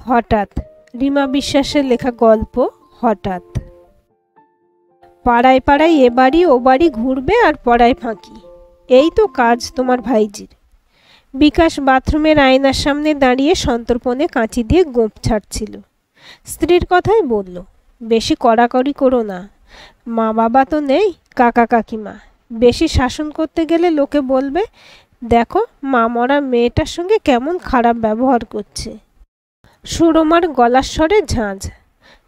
হঠাৎ রিমা বিশ্বাসের লেখা গল্প হঠাৎ। পাড়ায় পাড়ায় এ বাড়ি ও বাড়ি ঘুরবে আর পড়ায় ফাঁকি, এই তো কাজ তোমার ভাইজির। বিকাশ বাথরুমের আয়নার সামনে দাঁড়িয়ে সন্তর্পণে কাঁচি দিয়ে গোঁপ ছাড়ছিল। স্ত্রীর কথাই বলল, বেশি কড়াকড়ি করো না, মা বাবা তো নেই, কাকা কাকিমা। বেশি শাসন করতে গেলে লোকে বলবে, দেখো মা মরা মেয়েটার সঙ্গে কেমন খারাপ ব্যবহার করছে। সুরমার গলার স্বরে ঝাঁঝ,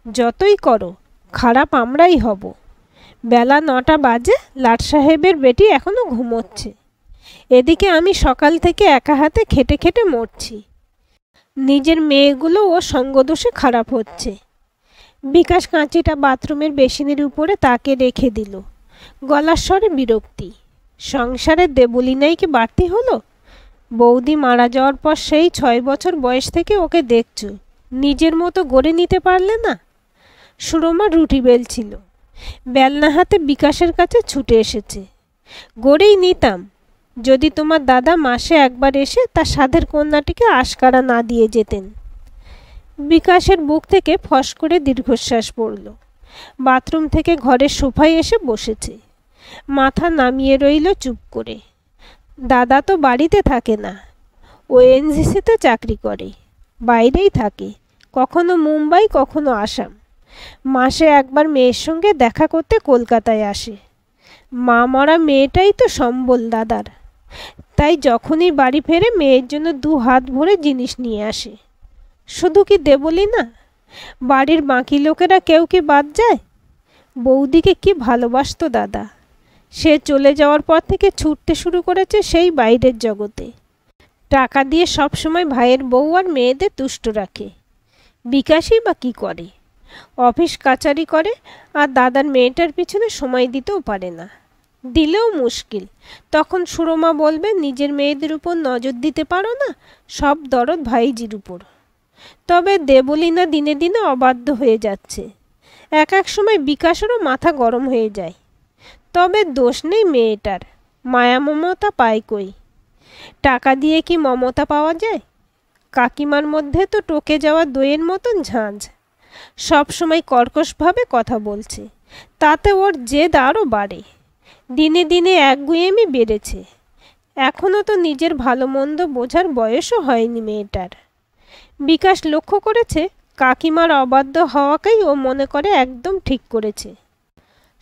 যতই করো খারাপ আমরাই হব। বেলা 9টা বাজে, লাট সাহেবের বেটি এখনো ঘুমোচ্ছে। এদিকে আমি সকাল থেকে একা হাতে খেটে খেটে মরছি। নিজের মেয়েগুলো ও সঙ্গদোষে খারাপ হচ্ছে। বিকাশ কাঁচিটা বাথরুমের বেসিনের উপরে তাকে রেখে দিল। গলার স্বরে বিরক্তি। সংসারের দেবলীনাই কি বাড়তি হলো? বৌদি মারা যাওয়ার পর সেই 6 বছর বয়স থেকে ওকে দেখছো, নিজের মতো গড়ে নিতে পারলে না? সুরমা রুটি বেলছিল, বেলনা হাতে বিকাশের কাছে ছুটে এসেছে। গড়েই নিতাম, যদি তোমার দাদা মাসে একবার এসে তার সাধের কন্যাটিকে আশকারা না দিয়ে যেতেন। বিকাশের বুক থেকে ফস করে দীর্ঘশ্বাস পড়ল। বাথরুম থেকে ঘরের সোফায় এসে বসেছে, মাথা নামিয়ে রইল চুপ করে। দাদা তো বাড়িতে থাকে না, ও এনজিসিতে চাকরি করে, বাইরেই থাকে, কখনো মুম্বাই কখনো আসাম। মাসে একবার মেয়ের সঙ্গে দেখা করতে কলকাতায় আসে। মা মরা মেয়েটাই তো সম্বল দাদার, তাই যখনই বাড়ি ফেরে মেয়ের জন্য 2 হাত ভরে জিনিস নিয়ে আসে। শুধু কি দেবলি না, বাড়ির বাকি লোকেরা কেউ কি বাদ যায়? বৌদিকে কি ভালোবাসতো দাদা। সে চলে যাওয়ার পর থেকে ছুটতে শুরু করেছে সেই বাইরের জগতে। টাকা দিয়ে সবসময় ভাইয়ের বউ আর মেয়েদের তুষ্ট রাখে। বিকাশই বা কী করে? অফিস কাচারি করে, আর দাদার মেয়েটার পিছনে সময় দিতেও পারে না। দিলেও মুশকিল, তখন সুরমা বলবে নিজের মেয়েদের উপর নজর দিতে পারো না, সব দরদ ভাইজির উপর। তবে দেবলীনা দিনে দিনে অবাধ্য হয়ে যাচ্ছে। এক এক সময় বিকাশেরও মাথা গরম হয়ে যায়। তবে দোষ নেই মেয়েটার, মায়া মমতা পায় কই? টাকা দিয়ে কি মমতা পাওয়া যায়? কাকিমার মধ্যে তো টকে যাওয়া দইয়ের মতন ঝাঁঝ। সব সময় কর্কশভাবে কথা বলছে, তাতে ওর জেদ আরও বাড়ে। দিনে দিনে একগুঁয়েমি বেড়েছে। এখনও তো নিজের ভালো মন্দ বোঝার বয়সও হয়নি মেয়েটার। বিকাশ লক্ষ্য করেছে, কাকিমার অবাধ্য হওয়াকেই ও মনে করে একদম ঠিক করেছে।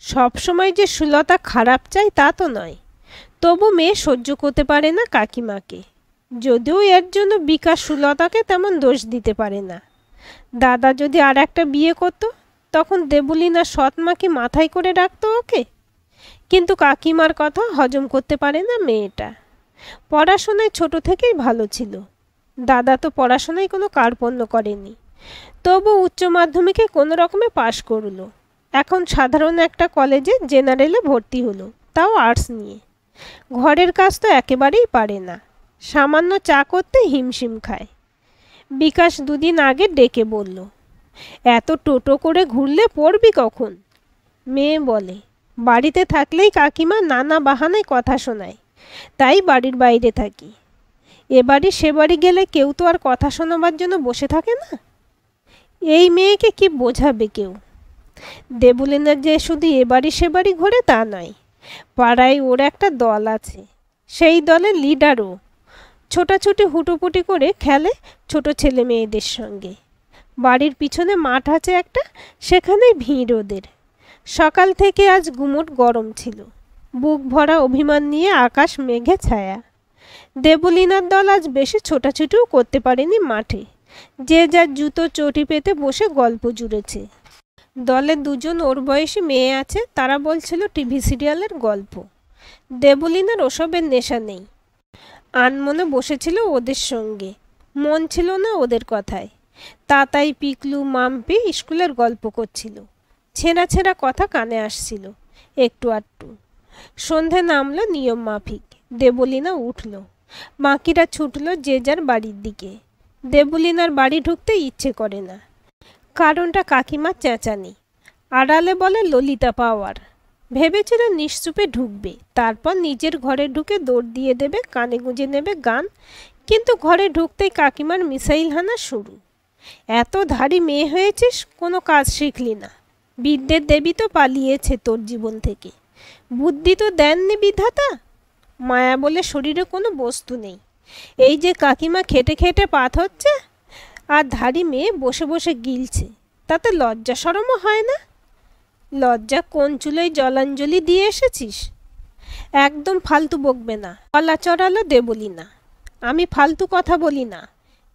সবসময় যে সুলতা খারাপ চায় তা তো নয়, তবু মেয়ে সহ্য করতে পারে না কাকিমাকে। যদিও এর জন্য বিকাশ সুলতাকে তেমন দোষ দিতে পারে না। দাদা যদি আর একটা বিয়ে করত, তখন দেবলীনা সৎমা কি মাথায় করে রাখতো ওকে? কিন্তু কাকিমার কথা হজম করতে পারে না মেয়েটা। পড়াশোনায় ছোট থেকেই ভালো ছিল। দাদা তো পড়াশোনায় কোনো কার্পণ্য করেনি, তবু উচ্চ মাধ্যমিকে কোনো রকমে পাশ করলো। এখন সাধারণ একটা কলেজে জেনারেলে ভর্তি হলো, তাও আর্টস নিয়ে। ঘরের কাজ তো একেবারেই পারে না, সামান্য চা করতে হিমশিম খায়। বিকাশ 2 দিন আগে ডেকে বলল, এত টোটো করে ঘুরলে পড়বি কখন? মেয়ে বলে, বাড়িতে থাকলেই কাকিমা নানা বাহানায় কথা শোনায়, তাই বাড়ির বাইরে থাকি। এ বাড়ি সে বাড়ি গেলে কেউ তো আর কথা শোনাবার জন্য বসে থাকে না। এই মেয়েকে কি বোঝাবে কেউ? দেবলীনা যে শুধু এ বাড়ি সে বাড়ি ঘোরে তা নয়, পাড়ায় ওর একটা দল আছে, সেই দলের লিডারও। ছোটাছুটি হুটোপুটি করে খেলে ছোট ছেলে মেয়েদের সঙ্গে। বাড়ির পিছনে মাঠ আছে একটা, সেখানেই ভিড় ওদের। সকাল থেকে আজ গুমোট গরম ছিল, বুক ভরা অভিমান নিয়ে আকাশ মেঘে ছায়া। দেবলীনার দল আজ বেশি ছোটাছুটিও করতে পারেনি মাঠে, যে যার জুতো চটি পেতে বসে গল্প জুড়েছে। দলে 2 জন ওর বয়সী মেয়ে আছে, তারা বলছিল টিভি সিরিয়ালের গল্প। দেবলীনার ওসবের নেশা নেই, আনমনে বসেছিল ওদের সঙ্গে, মন ছিল না ওদের কথায়। তাতাই পিকলু মাম্পি স্কুলের গল্প করছিল, ছেঁড়া ছেঁড়া কথা কানে আসছিল একটু আধটু। সন্ধে নামলো নিয়ম মাফিক, দেবলীনা উঠল, বাকিরা ছুটল যে যার বাড়ির দিকে। দেবলীনার বাড়ি ঢুকতে ইচ্ছে করে না, কারণটা কাকিমার চেঁচানি, আড়ালে বলে ললিতা পাওয়ার। ভেবেছিল নিশ্চুপে ঢুকবে, তারপর নিজের ঘরে ঢুকে দৌড় দিয়ে দেবে, কানে গুঁজে নেবে গান। কিন্তু ঘরে ঢুকতেই কাকিমার মিসাইল হানা শুরু। এত ধাড়ি মেয়ে হয়েছিস, কোনো কাজ শিখলি না। বিদ্যের দেবী তো পালিয়েছে তোর জীবন থেকে। বুদ্ধি তো দেননি বিধাতা। মায়া বলে শরীরে কোনো বস্তু নেই। এই যে কাকিমা খেটে খেটে পাত হচ্ছে, আর ধাড়ি মেয়ে বসে বসে গিলছে, তাতে লজ্জা শরমও হয় না? লজ্জা কোন চুলোয় জলাঞ্জলি দিয়ে এসেছিস? একদম ফালতু বকবে না, গলা চড়ালো দেবলীনা। আমি ফালতু কথা বলি না।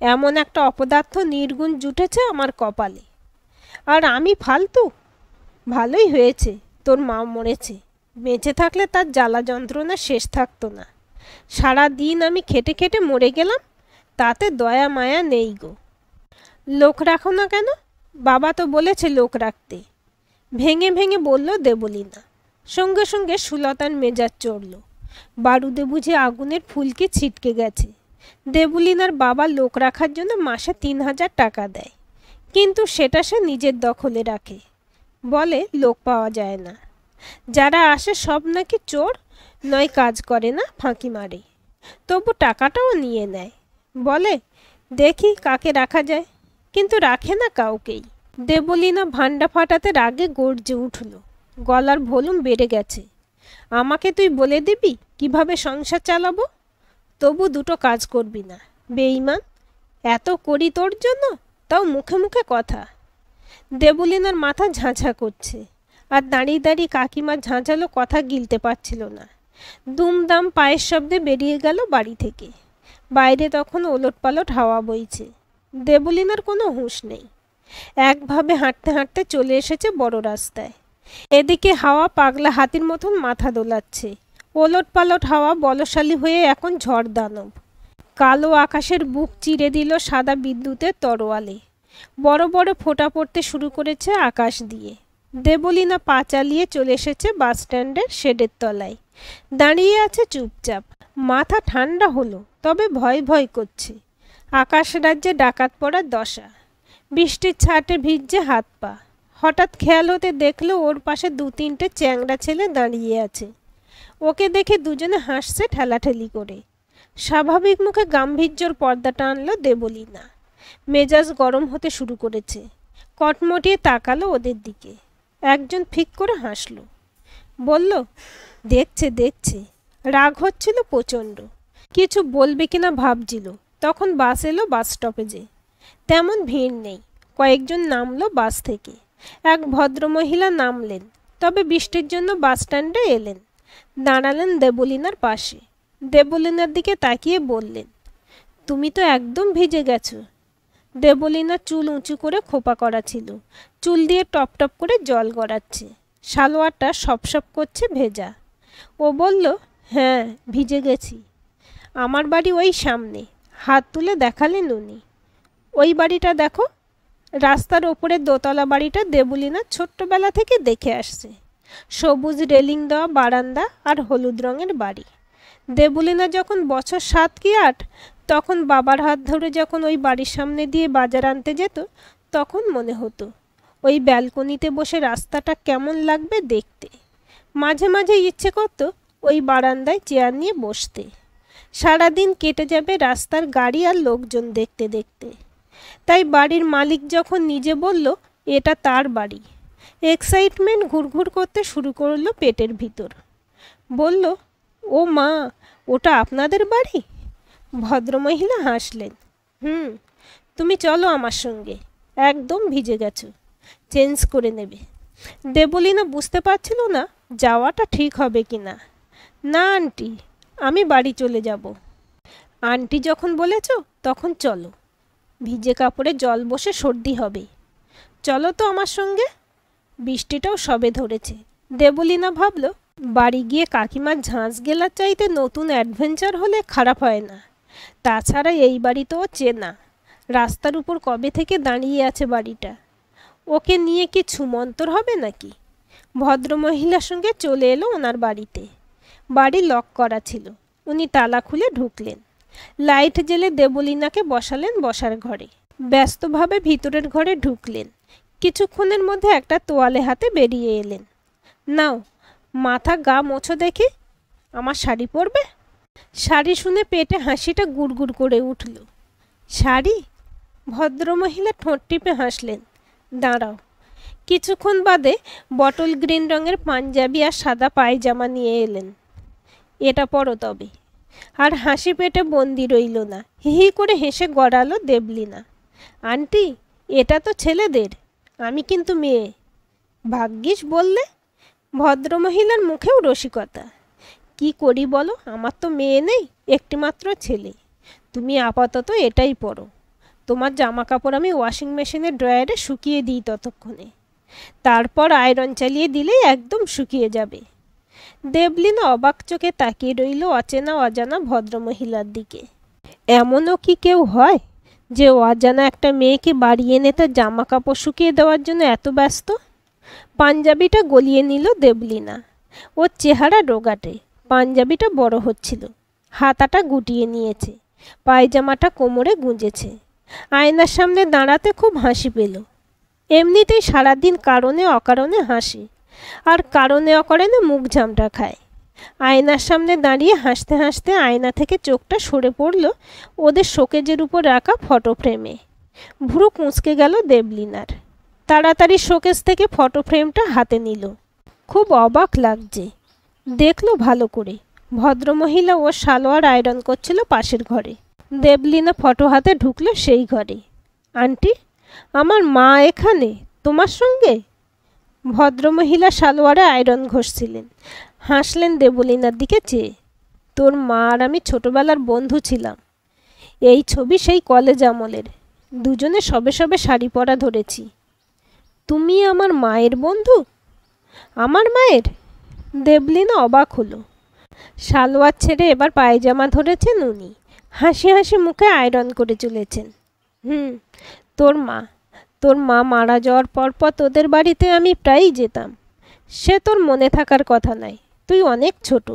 এমন একটা অপদার্থ নির্গুণ জুটেছে আমার কপালে, আর আমি ফালতু? ভালোই হয়েছে তোর মা মরেছে, বেঁচে থাকলে তার জ্বালা যন্ত্রণা শেষ থাকতো না। সারা দিন আমি খেটে খেটে মরে গেলাম, তাতে দয়া মায়া নেই গো। লোক রাখো না কেন? বাবা তো বলেছে লোক রাখতে। ভেঙে ভেঙে বলল দেবলীনা। সঙ্গে সঙ্গে সুলতার মেজাজ চড়ল। বারুদে বুঝে আগুনের ফুলকি ছিটকে গেছে। দেবলীনার বাবা লোক রাখার জন্য মাসে ৩,০০০ টাকা দেয়, কিন্তু সেটা সে নিজের দখলে রাখে। বলে লোক পাওয়া যায় না, যারা আসে সব নাকি চোর, নয় কাজ করে না, ফাঁকি মারে। তবু টাকাটাও নিয়ে নেয়। বলে দেখি কাকে রাখা যায়, কিন্তু রাখে না কাউকেই। দেবলীনা ভান্ডা ফাটাতে রাগে গর্জে উঠল। গলার ভলিউম বেড়ে গেছে। আমাকে তুই বলে দিবি কিভাবে সংসার চালাবো? তবু দুটো কাজ করবি না, বেঈমান। এত করি তোর জন্য, তাও মুখে মুখে কথা। দেবলীনার মাথা ঝাঁঝা করছে, আর দাঁড়িয়ে দাঁড়িয়ে কাকিমার ঝাঁঝালো কথা গিলতে পারছিল না। দুমদাম পায়ের শব্দে বেরিয়ে গেল বাড়ি থেকে। বাইরে তখন ওলটপালট হাওয়া বইছে। দেবলীনার কোনো হুঁশ নেই। একভাবে হাঁটতে হাঁটতে চলে এসেছে বড় রাস্তায়। এদিকে হাওয়া পাগলা হাতির মতন মাথা দোলাচ্ছে। ওলটপালট হাওয়া বলশালী হয়ে এখন ঝড় দানব। কালো আকাশের বুক চিরে দিল সাদা বিদ্যুতের তরোয়ালে। বড় বড় ফোঁটা পড়তে শুরু করেছে আকাশ দিয়ে। দেবলীনা পা চালিয়ে চলে এসেছে বাস স্ট্যান্ডের শেডের তলায়। দাঁড়িয়ে আছে চুপচাপ। মাথা ঠান্ডা হলো, তবে ভয় ভয় করছে। আকাশ রাজ্যে ডাকাত পড়ার দশা। বৃষ্টির ছাটে ভিজছে হাত পা। হঠাৎ খেয়াল হতে দেখলো ওর পাশে ২-৩টে চ্যাংড়া ছেলে দাঁড়িয়ে আছে। ওকে দেখে দুজনে হাসছে ঠেলাঠেলি করে। স্বাভাবিক মুখে গাম্ভীর্যর পর্দাটা আনলো দেবলীনা। মেজাজ গরম হতে শুরু করেছে। কটমটিয়ে তাকালো ওদের দিকে। একজন ফিক করে হাসল। বলল, দেখছে দেখছে। রাগ হচ্ছিল প্রচণ্ড। কিছু বলবে কিনা ভাবছিল। তখন বাস এলো বাস স্টপেজে। তেমন ভিড় নেই। কয়েকজন নামলো বাস থেকে। এক ভদ্রমহিলা নামলেন, তবে বৃষ্টির জন্য বাস স্ট্যান্ডে এলেন। দাঁড়ালেন দেবলীনার পাশে। দেবলীনার দিকে তাকিয়ে বললেন, তুমি তো একদম ভিজে গেছো। দেবলীনার চুল উঁচু করে খোপা করা ছিল। চুল দিয়ে টপ টপ করে জল গড়াচ্ছে। সালোয়ারটা সপসপ করছে ভেজা। ও বলল, হ্যাঁ ভিজে গেছি। আমার বাড়ি ওই সামনে। হাত তুলে দেখালেন উনি। ওই বাড়িটা দেখো। রাস্তার ওপরে দোতলা বাড়িটা দেবলীনা ছোট্টবেলা থেকে দেখে আসছে। সবুজ রেলিং দেওয়া বারান্দা আর হলুদ রঙের বাড়ি। দেবলীনা যখন বছর ৭ কি ৮, তখন বাবার হাত ধরে যখন ওই বাড়ির সামনে দিয়ে বাজার আনতে যেত, তখন মনে হতো ওই ব্যালকনিতে বসে রাস্তাটা কেমন লাগবে দেখতে। মাঝে মাঝে ইচ্ছে করতো ওই বারান্দায় চেয়ার নিয়ে বসতে। সারাদিন কেটে যাবে রাস্তার গাড়ি আর লোকজন দেখতে দেখতে। তাই বাড়ির মালিক যখন নিজে বলল এটা তার বাড়ি, এক্সাইটমেন্ট ঘুরঘুর করতে শুরু করলো পেটের ভিতর। বলল, ও মা, ওটা আপনাদের বাড়ি? ভদ্রমহিলা হাসলেন। তুমি চলো আমার সঙ্গে। একদম ভিজে গেছো, চেঞ্জ করে নেবে। দেবলীনা বুঝতে পারছিল না যাওয়াটা ঠিক হবে কি না। না আন্টি, আমি বাড়ি চলে যাব। আন্টি যখন বলেছ তখন চলো। ভিজে কাপড়ে জল বসে সর্দি হবে। চলো তো আমার সঙ্গে। বৃষ্টিটাও সবে ধরেছে। দেবলীনা ভাবল, বাড়ি গিয়ে কাকিমার ঝাঁঝ গেলার চাইতে নতুন অ্যাডভেঞ্চার হলে খারাপ হয় না। তাছাড়া এই বাড়ি তো চেনা। রাস্তার উপর কবে থেকে দাঁড়িয়ে আছে বাড়িটা। ওকে নিয়ে কি ছুমন্তর হবে নাকি? ভদ্রমহিলার সঙ্গে চলে এলো ওনার বাড়িতে। বাড়ি লক করা ছিল। উনি তালা খুলে ঢুকলেন। লাইট জ্বেলে দেবলীনাকে বসালেন বসার ঘরে। ব্যস্তভাবে ভিতরের ঘরে ঢুকলেন। কিছুক্ষণের মধ্যে একটা তোয়ালে হাতে বেরিয়ে এলেন। নাও, মাথা গা মোছো দেখি। আমার শাড়ি পরবে? শাড়ি শুনে পেটে হাসিটা গুড়গুড় করে উঠল। শাড়ি? ভদ্রমহিলা ঠোঁট টিপে হাসলেন। দাঁড়াও। কিছুক্ষণ বাদে বটল গ্রিন রঙের পাঞ্জাবি আর সাদা পায়জামা নিয়ে এলেন। এটা পরো তবে। আর হাসি পেটে বন্দি রইল না, হি করে হেসে গড়ালো দেবলীনা। আন্টি, এটা তো ছেলেদের, আমি কিন্তু মেয়ে। ভাগ্যিস বললে। ভদ্রমহিলার মুখেও রসিকতা। কি করি বলো, আমার তো মেয়ে নেই, একটিমাত্র ছেলে। তুমি আপাতত এটাই পরো। তোমার জামা কাপড় আমি ওয়াশিং মেশিনের ড্রয়ারে শুকিয়ে দিই ততক্ষণে, তারপর আয়রন চালিয়ে দিলেই একদম শুকিয়ে যাবে। দেবলীনা অবাক চোখে তাকিয়ে রইল অচেনা অজানা ভদ্রমহিলার দিকে। এমনও কি কেউ হয় যে অজানা একটা মেয়েকে বাড়ি এনে তার জামা কাপড় শুকিয়ে দেওয়ার জন্য এত ব্যস্ত? পাঞ্জাবিটা গলিয়ে নিল দেবলীনা। ওর চেহারা রোগাটে, পাঞ্জাবিটা বড় হচ্ছিল, হাতাটা গুটিয়ে নিয়েছে, পায়জামাটা কোমরে গুঁজেছে। আয়নার সামনে দাঁড়াতে খুব হাসি পেল। এমনিতেই সারাদিন কারণে অকারণে হাসি, আর কারণে অকারণে মুখ ঝামটা খায়। আয়নার সামনে দাঁড়িয়ে হাসতে হাসতে আয়না থেকে চোখটা সরে পড়ল ওদের শোকেজের উপর রাখা ফটো ফ্রেমে। ভুরু কুঁচকে গেল দেবলীনার। তাড়াতাড়ি শোকেজ থেকে ফটো ফ্রেমটা হাতে নিল। খুব অবাক লাগছে। দেখলো ভালো করে, ভদ্রমহিলা ওর সালোয়ার আয়রন করছিল পাশের ঘরে। দেবলীনা ফটো হাতে ঢুকলো সেই ঘরে। আন্টি, আমার মা এখানে তোমার সঙ্গে? ভদ্রমহিলা সালোয়ারে আয়রন ঘষছিলেন, হাসলেন দেবলীনার দিকে চেয়ে। তোর মা আর আমি ছোটবেলার বন্ধু ছিলাম। এই ছবি সেই কলেজ আমলের, দুজনে সবে সবে শাড়ি পরা ধরেছি। তুমি আমার মায়ের বন্ধু? আমার মায়ের? দেবলীনা অবাক হলো। সালোয়ার ছেড়ে এবার পায়জামা ধরেছেন উনি, হাসি হাসি মুখে আয়রন করে চলেছেন। তোর মা মারা যাওয়ার পর তোদের বাড়িতে আমি প্রায়ই যেতাম। সে তোর মনে থাকার কথা নয়, তুই অনেক ছোট।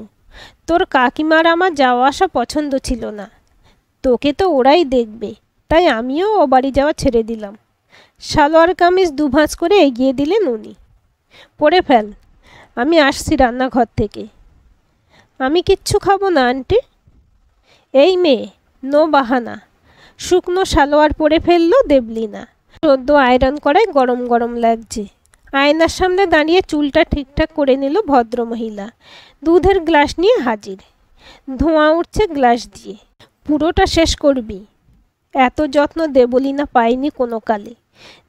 তোর কাকিমার আমার যাওয়া আসা পছন্দ ছিল না। তোকে তো ওরাই দেখবে, তাই আমিও ও বাড়ি যাওয়া ছেড়ে দিলাম। সালোয়ার কামিজ দুভাঁজ করে এগিয়ে দিলেন উনি। পরে ফেল, আমি আসছি রান্নাঘর থেকে। আমি কিচ্ছু খাবো না আন্টি। এই মেয়ে, নো বাহানা। শুকনো সালোয়ার পরে ফেললো দেবলীনা। সদ্য আয়রন করায় গরম গরম লাগছে। আয়নার সামনে দাঁড়িয়ে চুলটা ঠিকঠাক করে নিল ভদ্রমহিলা। দুধের গ্লাস নিয়ে হাজির। ধোঁয়া উঠছে গ্লাস দিয়ে। পুরোটা শেষ করবি। এত যত্ন দেবলীনা পায়নি কোনো কালে।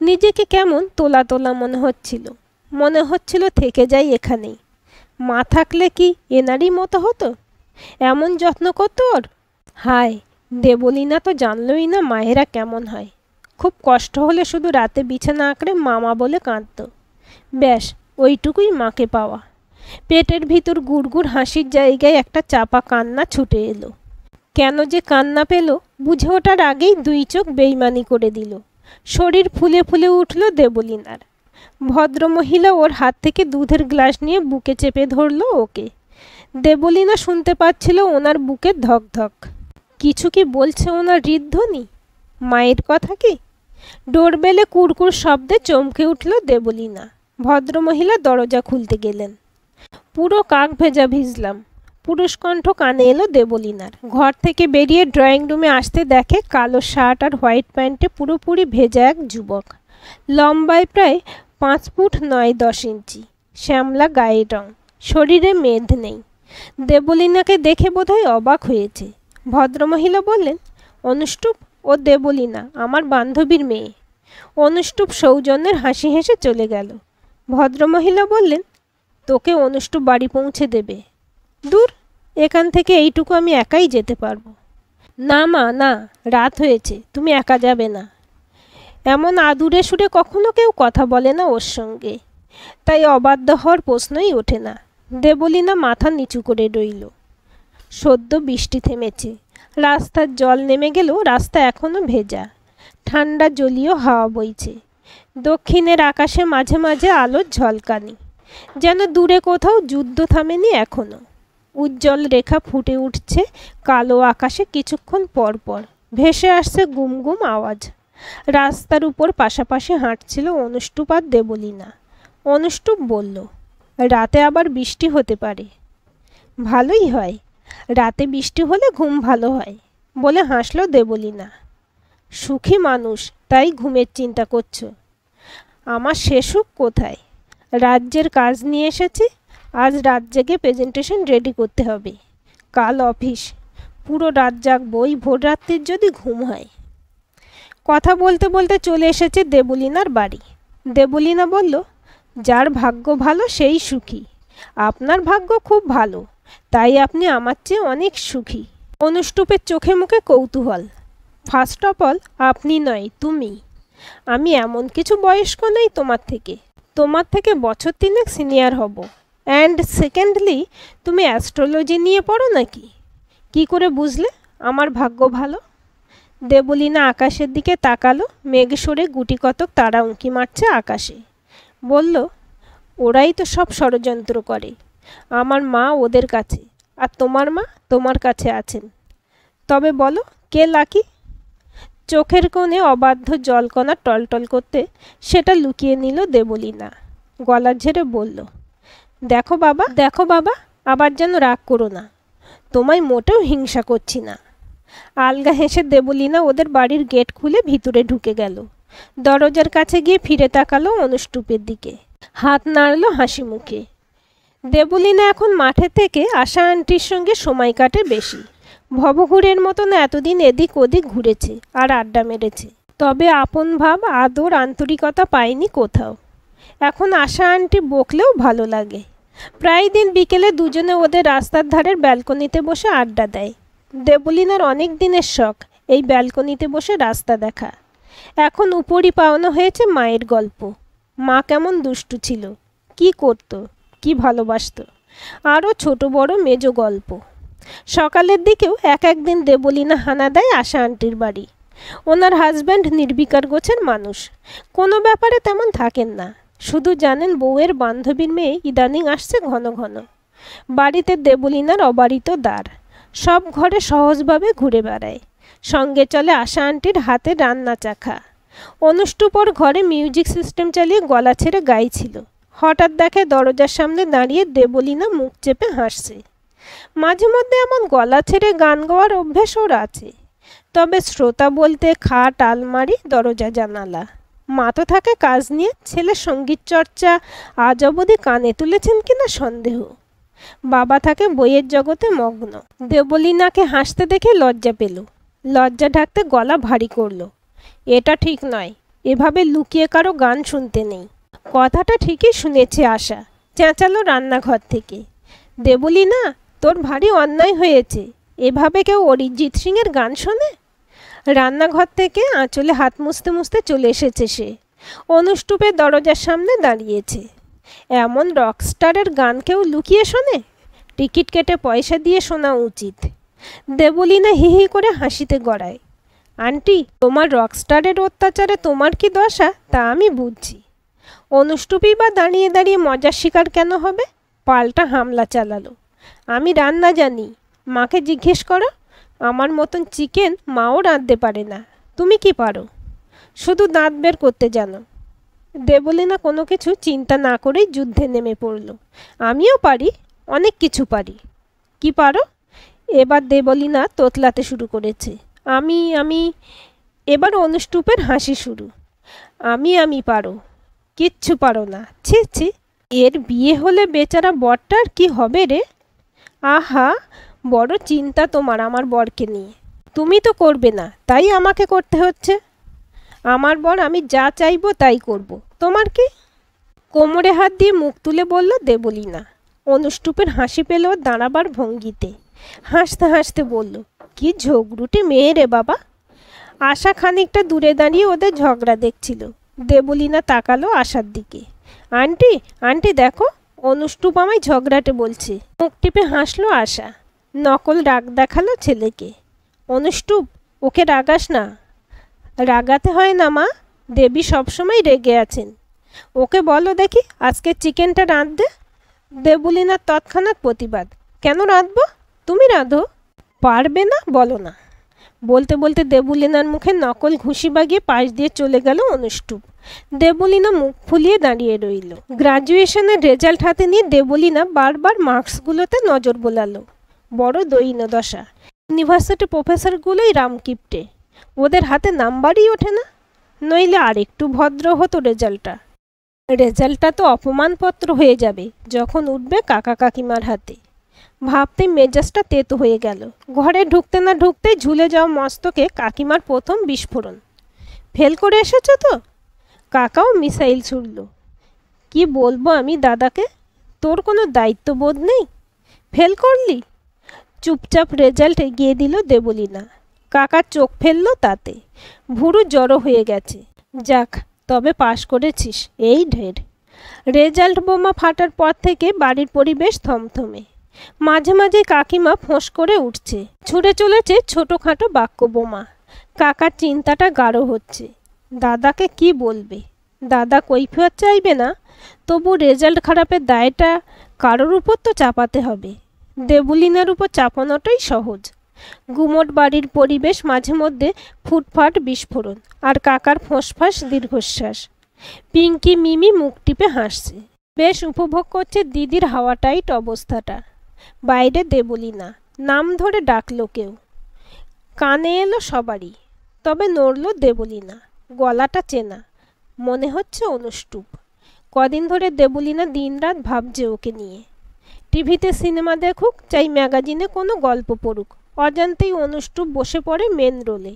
নিজেকে কেমন তোলা তোলা মনে হচ্ছিল থেকে যাই এখানেই। মা থাকলে কি এনারই মতো হতো? এমন যত্ন করতো ওর? হায়, দেবলীনা তো জানলই না মায়েরা কেমন হয়। খুব কষ্ট হলে শুধু রাতে বিছানা আঁকড়ে মামা বলে কাঁদত। ব্যাস, ওইটুকুই মাকে পাওয়া। পেটের ভিতর গুড়গুড় হাসির জায়গায় একটা চাপা কান্না ছুটে এলো। কেন যে কান্না পেল বুঝে ওঠার আগেই দুই চোখ বেইমানি করে দিল। শরীর ফুলে ফুলে উঠল দেবলীনার। ভদ্রমহিলা ওর হাত থেকে দুধের গ্লাস নিয়ে বুকে চেপে ধরল ওকে। দেবলীনা শুনতে পাচ্ছিল ওনার বুকের ধকধক। কিছু কি বলছে ওনার হৃদধ্বনি? মায়ের কথা কি? ডোরবেলে কুড়কুড় শব্দে চমকে উঠল দেবলীনা। ভদ্রমহিলা দরজা খুলতে গেলেন। পুরো কাক ভেজা ভিজলাম। পুরুষকণ্ঠ কানে এলো দেবলীনার। ঘর থেকে বেরিয়ে ড্রয়িং রুমে আসতে দেখে কালো শার্ট আর হোয়াইট প্যান্টে পুরোপুরি ভেজা এক যুবক। লম্বায় প্রায় 5 ফুট 9-10 ইঞ্চি, শ্যামলা গায়ের রং, শরীরে মেদ নেই। দেবলীনাকে দেখে বোধহয় অবাক হয়েছে। ভদ্রমহিলা বললেন, অনুষ্টুপ, ও দেবলীনা, আমার বান্ধবীর মেয়ে। অনুষ্টুপ সৌজন্যের হাসি হেসে চলে গেল। ভদ্রমহিলা বললেন, তোকে অনুষ্টুপ বাড়ি পৌঁছে দেবে। দূর, এখান থেকে এইটুকু আমি একাই যেতে পারবো। না মা, না, রাত হয়েছে, তুমি একা যাবে না। এমন আদুরে সুরে কখনো কেউ কথা বলে না ওর সঙ্গে, তাই অবাধ্য হওয়ার প্রশ্নই ওঠে না। দেবলীনা মাথা নিচু করে রইল। সদ্য বৃষ্টি থেমেছে। রাস্তার জল নেমে গেলেও রাস্তা এখনো ভেজা। ঠান্ডা জলীয় হাওয়া বইছে। দক্ষিণের আকাশে মাঝে মাঝে আলোর ঝলকানি, যেন দূরে কোথাও যুদ্ধ থামেনি এখনো। উজ্জ্বল রেখা ফুটে উঠছে কালো আকাশে কিছুক্ষণ পর পর। ভেসে আসছে গুম গুম আওয়াজ। রাস্তার উপর পাশাপাশি হাঁটছিল অনুষ্টুপ আর দেবলীনা। অনুষ্টুপ বলল, রাতে আবার বৃষ্টি হতে পারে। ভালোই হয়, রাতে বৃষ্টি হলে ঘুম ভালো হয় বলে হাসল দেবলীনা। সুখী মানুষ, তাই ঘুমের চিন্তা করছো। আমার সে সুখ কোথায়? রাজ্যের কাজ নিয়ে এসেছি, আজ রাত জেগে প্রেজেন্টেশন রেডি করতে হবে। কাল অফিস, পুরো রাত জাগবো, ওই ভোর রাত্রির যদি ঘুম হয়। কথা বলতে বলতে চলে এসেছে দেবলীনার বাড়ি। দেবলীনা বলল, যার ভাগ্য ভালো সেই সুখী। আপনার ভাগ্য খুব ভালো, তাই আপনি আমার চেয়ে অনেক সুখী। অনুষ্টুপের চোখে মুখে কৌতূহল। ফার্স্ট অফ অল আপনি নয়, তুমি। আমি এমন কিছু বয়স্ক নই তোমার থেকে বছর 3 সিনিয়র হব। অ্যান্ড সেকেন্ডলি, তুমি অ্যাস্ট্রোলজি নিয়ে পড়ো নাকি? কি করে বুঝলে আমার ভাগ্য ভালো? দেবলীনা আকাশের দিকে তাকালো। মেঘ সরে গুটি কতক তারা উঁকি মারছে আকাশে। বলল, ওরাই তো সব ষড়যন্ত্র করে। আমার মা ওদের কাছে, আর তোমার মা তোমার কাছে আছেন। তবে বলো, কে লাকি? চোখের কোণে অবাধ্য জলকণা টলটল করতে সেটা লুকিয়ে নিল দেবলীনা। গলা ঝেড়ে বলল, দেখো বাবা, আবার যেন রাগ করো না। তোমায় মোটেও হিংসা করছি না। আলগা হেসে দেবলীনা ওদের বাড়ির গেট খুলে ভিতরে ঢুকে গেল। দরজার কাছে গিয়ে ফিরে তাকালো অনুষ্টুপের দিকে, হাত নাড়ল হাসি মুখে। দেবলীনা এখন মাঠে থেকে আশা আন্টির সঙ্গে সময় কাটে বেশি। ভবঘুরের মতন এতদিন এদিক ওদিক ঘুরেছে আর আড্ডা মেরেছে, তবে আপন ভাব, আদর, আন্তরিকতা পায়নি কোথাও। এখন আশা আন্টি বকলেও ভালো লাগে। প্রায় দিন বিকেলে দুজনে ওদের রাস্তার ধারের ব্যালকনিতে বসে আড্ডা দেয়। দেবলীনার অনেক দিনের শখ এই ব্যালকনিতে বসে রাস্তা দেখা। এখন উপরই পাওনা হয়েছে মায়ের গল্প। মা কেমন দুষ্টু ছিল, কি করত, কি ভালোবাসত, আরও ছোট বড় মেজ গল্প। সকালের দিকেও একদিন দেবলীনা হানা দেয় আশা আন্টির বাড়ি। ওনার হাজব্যান্ড নির্বিকার গোছের মানুষ, কোনো ব্যাপারে তেমন থাকেন না। শুধু জানেন বউয়ের বান্ধবীর মেয়ে ইদানিং আসছে ঘন ঘন। বাড়িতে দেবলীনার অবারিত দ্বার। সব ঘরে সহজভাবে ঘুরে বেড়ায়। সঙ্গে চলে আশা আন্টির হাতে রান্না চাখা। অনুষ্টুপর ঘরে মিউজিক সিস্টেম চালিয়ে গলা ছেড়ে গাইছিল। হঠাৎ দেখে দরজার সামনে দাঁড়িয়ে দেবলীনা মুখ চেপে হাসছে। মাঝে মধ্যে এমন গলা ছেড়ে গান গাওয়ার অভ্যেস ওর আছে, তবে শ্রোতা বলতে খাট, আলমারি, দরজা, জানালা। মা তো থাকে কাজ নিয়ে, ছেলে সঙ্গীত চর্চা আজ অবধি কানে তুলেছেন কিনা সন্দেহ। বাবা থাকে বইয়ের জগতে মগ্ন। দেবলীনাকে হাসতে দেখে লজ্জা পেল। লজ্জা ঢাকতে গলা ভারী করল। এটা ঠিক নয়, এভাবে লুকিয়ে কারো গান শুনতে নেই। কথাটা ঠিকই শুনেছে আশা, চেঁচালো রান্নাঘর থেকে। দেবলীনা, তোর ভারী অন্যায় হয়েছে। এভাবে কেউ অরিজিৎ সিংয়ের গান শোনে? রান্নাঘর থেকে আঁচলে হাত মুছতে মুছতে চলে এসেছে সে। অনুষ্টুপের দরজার সামনে দাঁড়িয়েছে। এমন রকস্টারের গান কেউ লুকিয়ে শোনে? টিকিট কেটে পয়সা দিয়ে শোনা উচিত। দেবলীনা হি হি করে হাসিতে গড়ায়। আন্টি, তোমার রকস্টারের অত্যাচারে তোমার কি দশা তা আমি বুঝছি। অনুষ্টুপই বা দাঁড়িয়ে দাঁড়িয়ে মজার শিকার কেন হবে? পাল্টা হামলা চালালো। আমি রান্না জানি, মাকে জিজ্ঞেস করো। আমার মতন চিকেন মাও রাঁধতে পারে না। তুমি কি পারো? শুধু দাঁত বের করতে জানো। দেবলীনা কোনো কিছু চিন্তা না করেই যুদ্ধে নেমে পড়ল। আমিও পারি, অনেক কিছু পারি। কি পারো? এবার দেবলীনা তোতলাতে শুরু করেছে। আমি এবার অনুষ্টুপের হাসি শুরু। আমি পারো, কিচ্ছু পারো না। ছি ছি, এর বিয়ে হলে বেচারা বরটার কি হবে রে? আহা, বড় চিন্তা তোমার আমার বরকে নিয়ে। তুমি তো করবে না, তাই আমাকে করতে হচ্ছে। আমার বর আমি যা চাইবো তাই করব, তোমার কি? কোমরে হাত দিয়ে মুখ তুলে বলল দেবলীনা। অনুষ্টুপের হাসি পেল দাঁড়াবার ভঙ্গিতে। হাসতে হাসতে বলল, কি ঝগড়ুটে মেয়ে রে বাবা। আশা খানিকটা দূরে দাঁড়িয়ে ওদের ঝগড়া দেখছিল। দেবলীনা তাকালো আশার দিকে। আন্টি, আন্টি দেখো, অনুষ্টুপ আমায় ঝগড়াটে বলছে। মুখ টিপে হাসলো আশা। নকল রাগ দেখালো ছেলেকে। অনুষ্টুপ, ওকে রাগাস না। রাগাতে হয় না মা, দেবী সবসময় রেগে আছেন। ওকে বলো দেখি আজকে চিকেনটা রাঁধতে। দেবলীনার তৎক্ষণাৎ প্রতিবাদ। কেন রাঁধবো? তুমি রাঁধো। পারবে না? বলো না। বলতে বলতে দেবলীনার মুখে নকল ঘুষি বাগিয়ে পাশ দিয়ে চলে গেল অনুষ্টুপ। দেবলীনা মুখ ফুলিয়ে দাঁড়িয়ে রইল। গ্রাজুয়েশনের রেজাল্ট হাতে নিয়ে দেবলীনা বারবার মার্কসগুলোতে নজর বোলালো। বড় দৈন্য দশা। ইউনিভার্সিটি প্রফেসরগুলোই রামকিপটে। ওদের হাতে নাম্বারই ওঠে না। নইলে আরেকটু ভদ্র হতো রেজাল্টটা তো অপমানপত্র হয়ে যাবে যখন উঠবে কাকা কাকিমার হাতে। ভাবতেই মেজাজটা তেতো হয়ে গেল। ঘরে ঢুকতে না ঢুকতেই ঝুলে যাওয়া মস্তকে কাকিমার প্রথম বিস্ফোরণ। ফেল করে এসেছো তো? কাকাও মিসাইল ছুড়ল। কি বলবো আমি দাদাকে? তোর কোনো দায়িত্ববোধ নেই? ফেল করলি? চুপচাপ রেজাল্ট এগিয়ে দিল দেবলীনা। কাকা চোখ ফেলল তাতে। ভুরু জড়ো হয়ে গেছে। যাক, তবে পাশ করেছিস, এই ঢের। রেজাল্ট বোমা ফাটার পর থেকে বাড়ির পরিবেশ থমথমে। মাঝে মাঝে কাকিমা ফোঁস করে উঠছে, ছুঁড়ে চলেছে ছোটোখাটো বাক্য বোমা। কাকার চিন্তাটা গাঢ় হচ্ছে। দাদাকে কি বলবে? দাদা কৈফিয়ত চাইবে না, তবু রেজাল্ট খারাপের দায়টা কারোর উপর তো চাপাতে হবে। দেবলীনার উপর চাপানোটাই সহজ। গুমোট বাড়ির পরিবেশ, মাঝে মধ্যে ফুটফাট বিস্ফোরণ আর কাকার ফোঁসফাঁস দীর্ঘশ্বাস। পিঙ্কি মিমি মুখ টিপে হাসছে, বেশ উপভোগ করছে দিদির হাওয়া টাইট অবস্থাটা। বাইরে দেবলীনা নাম ধরে ডাকলো কেউ। কানে এলো সবারই, তবে নড়ল দেবলীনা। গলাটা চেনা, মনে হচ্ছে অনুষ্টুপ। কদিন ধরে দেবলীনা দিনরাত ভাবছে ওকে নিয়ে। টিভিতে সিনেমা দেখুক, চাই ম্যাগাজিনে কোনো গল্প পড়ুক, অজান্তেই অনুষ্টুপ বসে পড়ে মেন রোলে।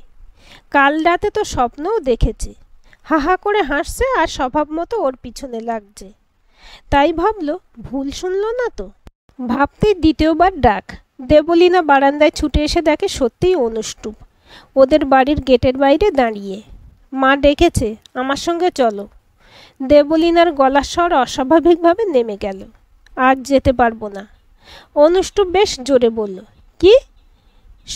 কাল রাতে তো স্বপ্নও দেখেছে। হাহা করে হাসছে আর স্বভাব মতো ওর পিছনে লাগছে। তাই ভাবলো ভুল শুনল না তো। ভাবতেই দ্বিতীয়বার ডাক। দেবলীনা বারান্দায় ছুটে এসে দেখে সত্যিই অনুষ্টুপ ওদের বাড়ির গেটের বাইরে দাঁড়িয়ে। মা ডেকেছে, আমার সঙ্গে চলো। দেবলীনার গলার স্বর অস্বাভাবিকভাবে নেমে গেল। আজ যেতে পারবো না। অনুষ্টুপ বেশ জোরে বলল, কি?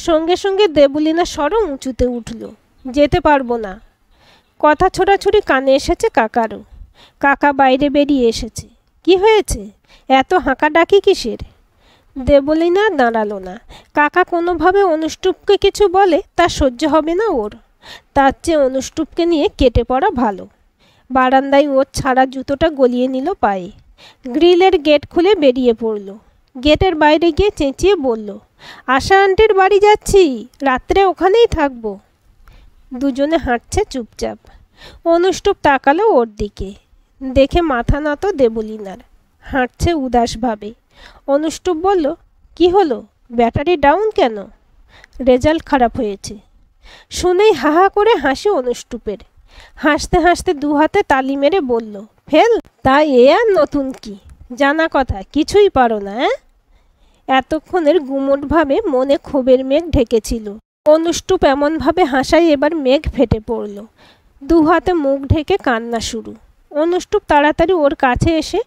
সঙ্গে সঙ্গে দেবলীনা স্বরও উঁচুতে উঠল, যেতে পারবো না। কথা ছোড়াছুড়ি কানে এসেছে কাকারও। কাকা বাইরে বেরিয়ে এসেছে। কি হয়েছে? এত হাঁকাডাকি কিসের? দেবলীনা দাঁড়ালো না। কাকা কোনোভাবে অনুষ্টুপকে কিছু বলে তা সহ্য হবে না ওর। তার চেয়ে অনুষ্টুপকে নিয়ে কেটে পড়া ভালো। বারান্দায় ওর ছাড়া জুতোটা গলিয়ে নিল পায়ে। গ্রিলের গেট খুলে বেরিয়ে পড়ল। গেটের বাইরে গিয়ে চেঁচিয়ে বলল, আশা আন্টির বাড়ি যাচ্ছি, রাত্রে ওখানেই থাকবো। দুজনে হাঁটছে চুপচাপ। অনুষ্টুপ তাকালো ওর দিকে, দেখে মাথা নত দেবলীনার। হাঁটছে উদাসভাবে। অনুষ্টুপ বলল, কি হলো? ব্যাটারি ডাউন কেন? রেজাল্ট খারাপ হয়েছে। শুনেই হাহা করে হাসি অনুষ্টুপের। হাসতে হাসতে দু হাতে তালি মেরে বলল, ফেল? তা এ আর নতুন কি? জানা কথা, কিছুই পারো না? এতক্ষণের গুমোটভাবে মনে ক্ষোভের মেঘ ঢেকেছিল। অনুষ্টুপ এমনভাবে হাসায় এবার মেঘ ফেটে পড়ল। দু হাতে মুখ ঢেকে কান্না শুরু। অনুষ্টুপ তাড়াতাড়ি ওর কাছে এসে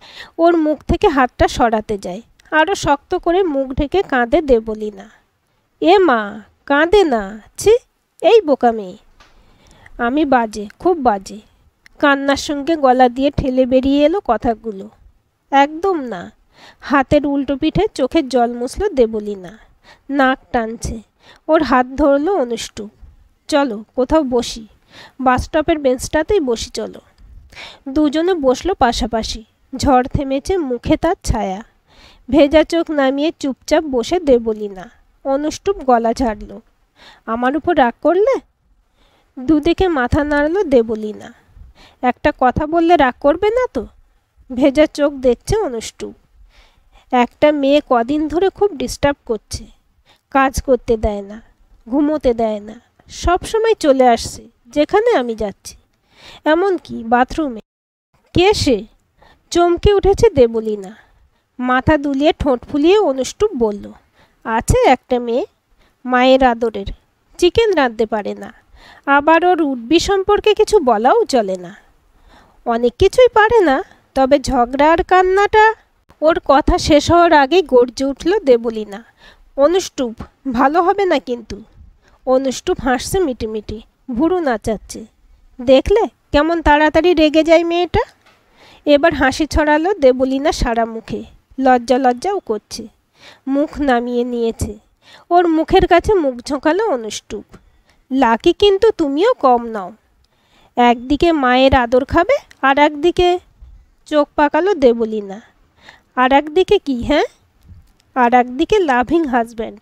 ওর মুখ থেকে হাতটা সরাতে যায়। আরও শক্ত করে মুখ ঢেকে কাঁদে দেবলীনা। এ মা, কাঁদে না, ছি, এই বোকা মেয়ে। আমি বাজে, খুব বাজে। কান্নার সঙ্গে গলা দিয়ে ঠেলে বেরিয়ে এলো কথাগুলো। একদম না। হাতের উল্টো পিঠে চোখের জল মুছল দেবলীনা। নাক টানছে। ওর হাত ধরল অনুষ্টুপ। চলো কোথাও বসি, বাসস্টপের বেঞ্চটাতেই বসি চলো। দুজনে বসলো পাশাপাশি। ঝড় থেমেছে, মুখে তার ছায়া। ভেজা চোখ নামিয়ে চুপচাপ বসে দেবলীনা। অনুষ্টুপ গলা ঝাড়ল, আমার উপর রাগ করলে? দুদিকে মাথা নাড়ল দেবলীনা। একটা কথা বললে রাগ করবে না তো? ভেজা চোখ দেখছে অনুষ্টুপ। একটা মেয়ে কদিন ধরে খুব ডিস্টার্ব করছে। কাজ করতে দেয় না, ঘুমোতে দেয় না, সব সময় চলে আসছে যেখানে আমি যাচ্ছি, এমনকি বাথরুমে। কে সে? চমকে উঠেছে দেবলীনা। মাথা দুলিয়ে ঠোঁট ফুলিয়ে অনুষ্টুপ বলল, আছে একটা মেয়ে, মায়ের আদরের। চিকেন রাঁধতে পারে না, আবার ওর উডবি সম্পর্কে কিছু বলাও চলে না। অনেক কিছুই পারে না, তবে ঝগড়া আর কান্নাটা। ওর কথা শেষ হওয়ার আগেই গর্জে উঠল দেবলীনা, অনুষ্টুপ, ভালো হবে না কিন্তু। অনুষ্টুপ হাসছে মিটিমিটি, ভুরু নাচাচ্ছে। দেখলে কেমন তাড়াতাড়ি রেগে যায় মেয়েটা। এবার হাসি ছড়ালো দেবলীনা সারা মুখে। লজ্জা লজ্জাও করছে। মুখ নামিয়ে নিয়েছে। ওর মুখের কাছে মুখ ঝোঁকালো অনুষ্টুপ। লাকি কিন্তু তুমিও কম নাও। একদিকে মায়ের আদর খাবে, আর একদিকে। চোখ পাকালো দেবলীনা। আর একদিকে কি? হ্যাঁ, আর একদিকে লাভিং হাজব্যান্ড।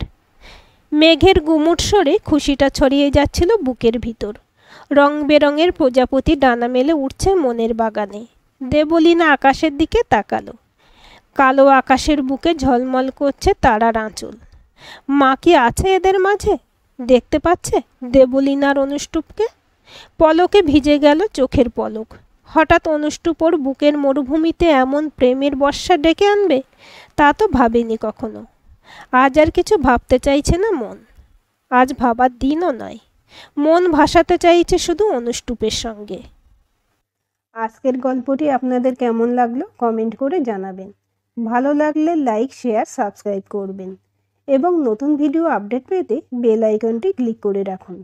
মেঘের গুমুট সরে খুশিটা ছড়িয়ে যাচ্ছিল বুকের ভিতর। রং বেরঙের প্রজাপতি ডানা মেলে উঠছে মনের বাগানে। দেবলীনা আকাশের দিকে তাকালো। কালো আকাশের বুকে ঝলমল করছে তারার আঁচল। মা কি আছে এদের মাঝে? দেখতে পাচ্ছে দেবলীনার অনুষ্টুপকে। পলকে ভিজে গেল চোখের পলক। হঠাৎ অনুষ্টুপ ওর বুকের মরুভূমিতে এমন প্রেমের বর্ষা ডেকে আনবে তা তো ভাবেনি কখনো। আজ আর কিছু ভাবতে চাইছে না মন। আজ ভাবার দিনও নয়। মন ভাসাতে চাইছে শুধু অনুষ্টুপের সঙ্গে। আজকের গল্পটি আপনাদের কেমন লাগলো কমেন্ট করে জানাবেন। ভালো লাগলে লাইক, শেয়ার, সাবস্ক্রাইব করবেন এবং নতুন ভিডিও আপডেট পেতে বেল আইকনটি ক্লিক করে রাখুন।